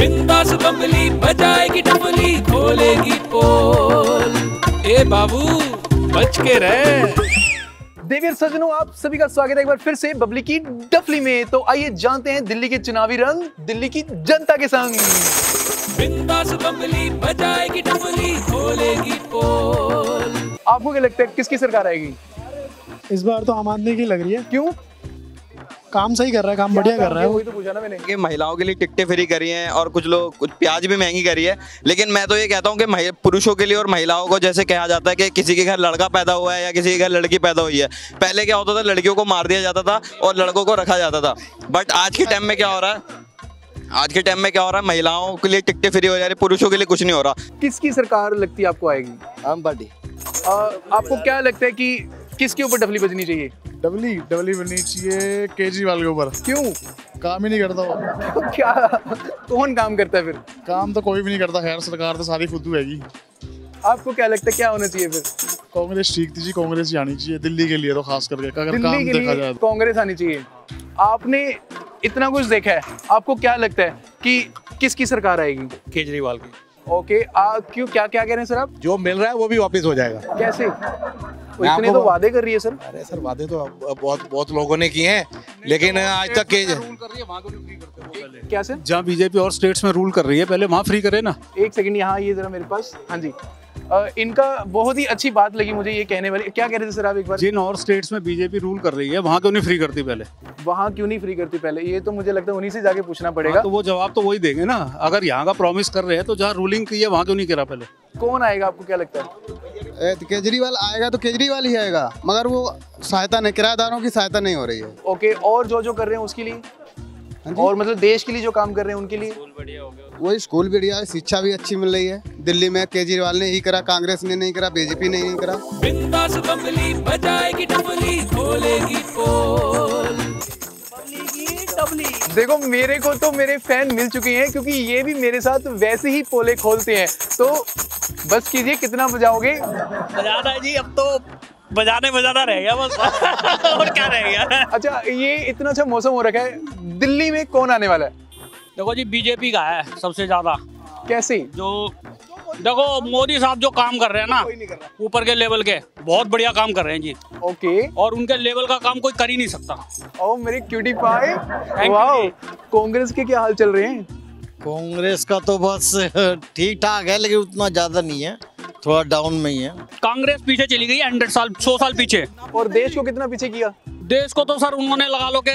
बिंदास बम्बली बजाएगी डबली, खोलेगी पोल। ए बाबू बच के रहे। देवियर सज्जनों, आप सभी का स्वागत है एक बार फिर से बबली की डफली में। तो आइए जानते हैं दिल्ली के चुनावी रंग दिल्ली की जनता के संग। बिंदास बम्बली बजाएगी डबली, खोलेगी पोल। आपको क्या लगता है किसकी सरकार आएगी इस बार? तो आम आदमी की लग रही है। क्यों? काम सही कर रहा है, काम बढ़िया कर रहा है। वही तो पूछा ना मैंने कि महिलाओं के लिए टिकटें फ्री करी हैं और कुछ लोग कुछ प्याज भी महंगी करी है। लेकिन मैं तो ये कहता हूँ कि पुरुषों के लिए और महिलाओं को जैसे कहा जाता है कि किसी के घर लड़का पैदा हुआ है या किसी के घर लड़की पैदा हुई है, पहले क्या होता था, लड़कियों को मार दिया जाता था और लड़कों को रखा जाता था। बट आज के टाइम में क्या हो रहा है, महिलाओं के लिए टिकटें फ्री हो जा रही, पुरुषों के लिए कुछ नहीं हो रहा। किसकी सरकार लगती है आपको आएगी? आम पार्टी। आपको क्या लगता है कि किसके ऊपर डफली बजनी चाहिए? डबली बननी चाहिए केजरीवाल के ऊपर। क्यों? काम ही नहीं करता वो। क्या कौन काम करता है फिर? काम तो कोई भी नहीं करता। खैर सरकार तो सारी फुद्दू हैगी। आपको क्या लगता है क्या होना चाहिए फिर? कांग्रेस ठीक थी जी, कांग्रेस ही आनी चाहिए दिल्ली के लिए, तो खास करके अगर दिल्ली काम के देखा लिए जाए तो। कांग्रेस आनी चाहिए। आपने इतना कुछ देखा है, आपको क्या लगता है कि किसकी सरकार आएगी? केजरीवाल की। ओके, क्यों, क्या क्या कह रहे हैं सर आप? जो मिल रहा है वो भी वापस हो जाएगा। कैसे? वो इतने तो वादे कर रही है सर। अरे सर, वादे तो बहुत लोगों ने किए हैं, लेकिन आज तक के क्या सर? जहाँ बीजेपी और स्टेट्स में रूल कर रही है, पहले वहाँ फ्री करे ना। एक सेकंड यहाँ ये जरा मेरे पास। हाँ जी, इनका बहुत ही अच्छी बात लगी मुझे ये कहने वाली। क्या कह रहे थे सर आप एक बार? जिन और स्टेट्स में बीजेपी रूल कर रही है, वहाँ क्यों नहीं फ्री करती पहले? वहाँ क्यों नहीं फ्री करती पहले? ये तो मुझे लगता है उन्हीं से जाके पूछना पड़ेगा। तो वो जवाब तो वही देंगे ना। अगर यहाँ का प्रॉमिस कर रहे हैं तो जहाँ रूलिंग की है वहाँ क्यों नहीं करा पहले? कौन आएगा आपको क्या लगता है? केजरीवाल आएगा तो केजरीवाल ही आएगा, मगर वो सहायता नहीं, किराएदारों की सहायता नहीं हो रही है। ओके, और जो कर रहे हैं उसके लिए, और मतलब देश के लिए जो काम कर रहे हैं उनके लिए? वही स्कूल बढ़िया है, शिक्षा भी अच्छी मिल रही है। दिल्ली में केजरीवाल ने ही करा, कांग्रेस ने नहीं करा, बीजेपी ने नहीं करा। बिंदास बम्बली बजाएगी डबली, खोलेगी पोल। देखो, मेरे को तो मेरे फैन मिल चुके हैं क्योंकि ये भी मेरे साथ वैसे ही पोले खोलते हैं। तो बस कीजिए, कितना बजाओगे? बजाना है जी, अब तो बजाना रह गया बस। और क्या रह गया? अच्छा, ये इतना अच्छा मौसम हो रखा है, दिल्ली में कौन आने वाला है? देखो जी, बीजेपी का है सबसे ज्यादा। कैसे? जो देखो, मोदी साहब जो काम कर रहे हैं ना, ऊपर के लेवल के, बहुत बढ़िया काम कर रहे हैं जी। ओके, और उनके लेवल का काम कोई कर ही नहीं सकता। ओ मेरे क्यूटी पाए, वाह। कांग्रेस के क्या हाल चल रहे हैं? कांग्रेस का तो बस ठीक ठाक है, लेकिन उतना ज्यादा नहीं है, थोड़ा डाउन में ही है। कांग्रेस पीछे चली गई है 100 साल पीछे। और देश को कितना पीछे किया? देश को तो सर उन्होंने लगा लो के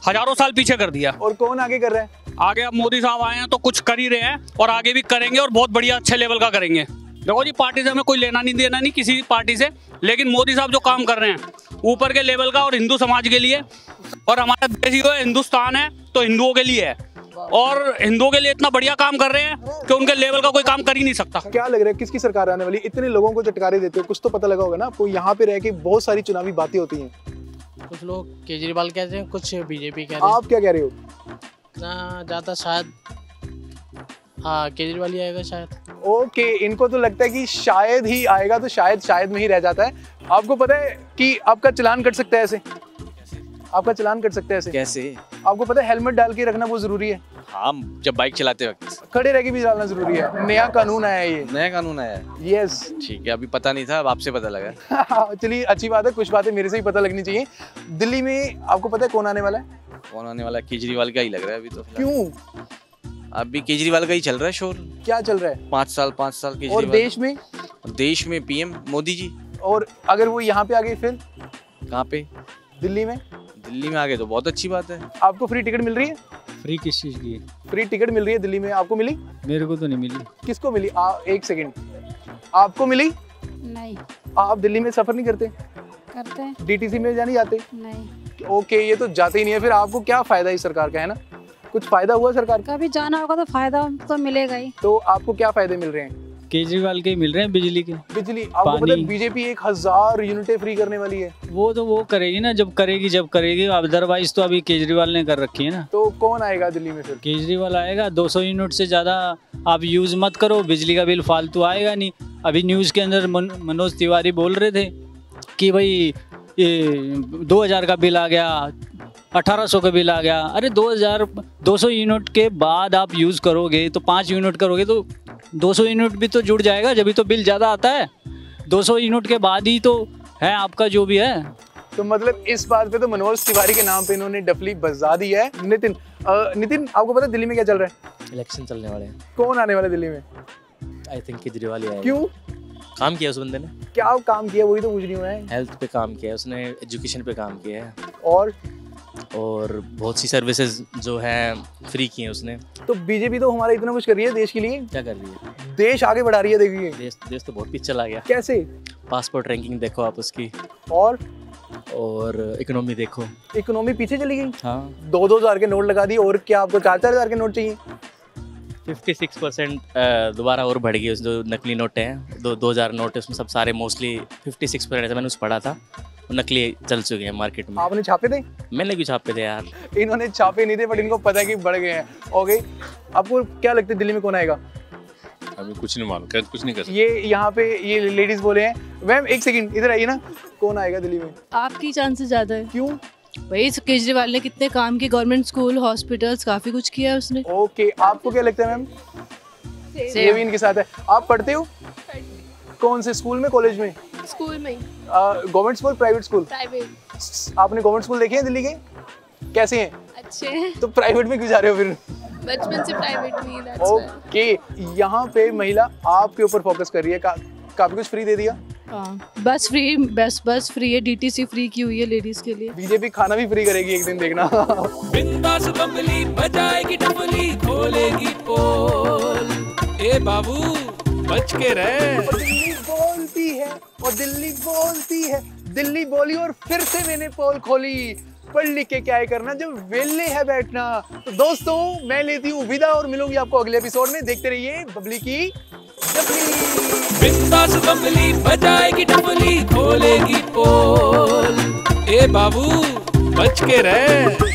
हजारों साल पीछे कर दिया। और कौन आगे कर रहा है? आगे अब मोदी साहब आए हैं तो कुछ कर ही रहे हैं और आगे भी करेंगे और बहुत बढ़िया अच्छे लेवल का करेंगे। देखो जी, पार्टी से हमें कोई लेना नहीं देना नहीं किसी पार्टी से, लेकिन मोदी साहब जो काम कर रहे हैं ऊपर के लेवल का और हिंदू समाज के लिए, और हमारा देश ही हिंदुस्तान है तो हिंदुओं के लिए है, और हिंदुओं के लिए इतना बढ़िया काम कर रहे हैं कि उनके लेवल का कोई काम कर ही नहीं सकता। क्या लग रहा है किसकी सरकार आने वाली? इतने लोगों को चटकारे देते हो, कुछ तो पता लगा होगा ना आपको। यहाँ पे रह के बहुत सारी चुनावी बातें होती हैं। कुछ लोग केजरीवाल कहते हैं, कुछ बीजेपी कह रहे हैं। आप क्या कह रहे हो? ना ज़्यादा शायद हाँ केजरीवाल ही आएगा शायद। ओके, इनको तो लगता है कि शायद ही आएगा, तो शायद में ही रह जाता है। आपको पता है कि आपका चालान कट सकता है ऐसे? आपका चालान कट सकता है ऐसे? कैसे? आपको पता है हेलमेट डाल के रखना बहुत जरूरी है। हाँ, जब बाइक चलाते वक्त खड़े रह के भी डालना जरूरी है। नया कानून आया है ये। नया कानून आया है? यस। ठीक है, अभी पता नहीं था, अब आपसे पता लगा। चलिए, अच्छी बात है, कुछ बातें मेरे से ही पता लगनी चाहिए। दिल्ली में आपको पता है कौन आने वाला है? कौन आने वाला है? केजरीवाल का ही लग रहा है अभी तो। क्यों? अभी केजरीवाल का ही चल रहा है शोर। क्या चल रहा है? 5 साल केजरीवाल। और देश में पीएम मोदी जी। और अगर वो यहाँ पे आ गए फिर? कहाँ पे? दिल्ली में। दिल्ली में आ गए तो बहुत अच्छी बात है। आपको फ्री टिकट मिल रही है? फ्री किस चीज की? फ्री टिकट मिल रही है दिल्ली में, आपको मिली? मेरे को तो नहीं मिली। किसको मिली? एक सेकंड, आपको मिली? नहीं। आप दिल्ली में सफर नहीं करते? करते हैं। डीटीसी में जाने जाते? नहीं। ओके, ये तो जाते ही नहीं है। फिर आपको क्या फायदा इस सरकार का, है ना? कुछ फायदा हुआ सरकार का? कभी जाना होगा तो फायदा तो मिलेगा ही। तो आपको क्या फायदे मिल रहे हैं? केजरीवाल के मिल रहे हैं, बिजली के। बिजली, आपको पता है बीजेपी 1000 यूनिटें फ्री करने वाली है। वो करेगी ना, जब करेगी। अदरवाइज तो अभी केजरीवाल ने कर रखी है ना। तो कौन आएगा दिल्ली में फिर? केजरीवाल आएगा। 200 यूनिट से ज्यादा आप यूज मत करो, बिजली का बिल फालतू आएगा नहीं। अभी न्यूज के अंदर मनोज तिवारी बोल रहे थे कि भाई ये 2000 का बिल आ गया, 1800 का बिल आ गया। अरे 2200 यूनिट के बाद आप यूज़ करोगे तो 5 यूनिट करोगे तो 200 यूनिट भी तो जुड़ जाएगा, जब भी तो बिल ज़्यादा आता है। 200 यूनिट के बाद ही तो है आपका जो भी है। तो मतलब इस बात पे तो मनोज तिवारी के नाम पे इन्होंने डफली बजा दी है। नितिन आपको पता है दिल्ली में क्या चल रहा है? इलेक्शन चलने वाले हैं। कौन आने वाला है दिल्ली में? आई थिंक केजरीवाल ही आएगा। क्यों? काम किया उस बंदे ने। क्या काम किया वही तो पूछ रही हूँ मैं। हेल्थ पे काम किया है उसने, एजुकेशन पे काम किया है, और बहुत सी सर्विसेज जो हैं फ्री की हैं उसने। तो बीजेपी तो हमारा इतना कुछ कर रही है देश के लिए। क्या कर रही है? देश आगे बढ़ा रही है। देखिए देश तो बहुत पीछे चला गया। कैसे? पासपोर्ट रैंकिंग देखो आप उसकी, और इकोनॉमी देखो। इकोनॉमी पीछे चली गई। हाँ, 2-2 हज़ार के नोट लगा दिए, और क्या आपको 4-4 हज़ार के नोट चाहिए? 56% दोबारा और बढ़ गई। जो नकली नोट हैं 2000 नोट है उसमें सब सारे मोस्टली 56% ऐसा मैंने उस पढ़ा था, नकली चल चुके हैं मार्केट में। आपने छापे थे? मैंने क्यों छापे थे यार? इन्होंने छापे नहीं थे, बट इनको पता है कि बढ़ गए हैं। ओके, आपको क्या लगता है दिल्ली में कौन आएगा? अभी कुछ नहीं मालूम, कुछ नहीं कर सकते। ये यहाँ पे ये लेडीज बोले हैं। मैम एक सेकंड इधर आइए ना, कौन आएगा दिल्ली में? आपकी चांसेस ज्यादा है। क्यों? भाई केजरीवाल ने कितने काम किए, गवर्नमेंट स्कूल, हॉस्पिटल्स, काफी कुछ किया है उसने। ओके, आपको क्या लगता है मैम? ये भी इनके साथ है। आप पढ़ते हो कौन से स्कूल में, कॉलेज में? स्कूल में। Government school, private school? Private. आपने गवर्नमेंट स्कूल देखे हैं दिल्ली के? कैसे हैं? अच्छे हैं। तो प्राइवेट में क्यों जा रहे हो फिर? बचपन से प्राइवेट में। ओके, यहाँ पे महिला आपके ऊपर फोकस कर रही है। काफी कुछ फ्री दे दिया। बस फ्री, बस फ्री है, डीटीसी फ्री की हुई है लेडीज के लिए। बीजेपी खाना भी फ्री करेगी एक दिन, देखना। बिंदास बम्बली बजाएगी डफली, खोलेगी पोल। ए बाबू बच के रहे। दिल्ली बोलती है और दिल्ली बोलती है, दिल्ली बोली और फिर से मैंने पोल खोली। पढ़ लिख के क्या है करना जब वेले है बैठना। तो दोस्तों मैं लेती हूँ विदा और मिलूंगी आपको अगले एपिसोड में। देखते रहिए बबली की डफली। बिंदास बम्बली बजाएगी डफली, खोलेगी पोल। ए बाबू बच के रहे।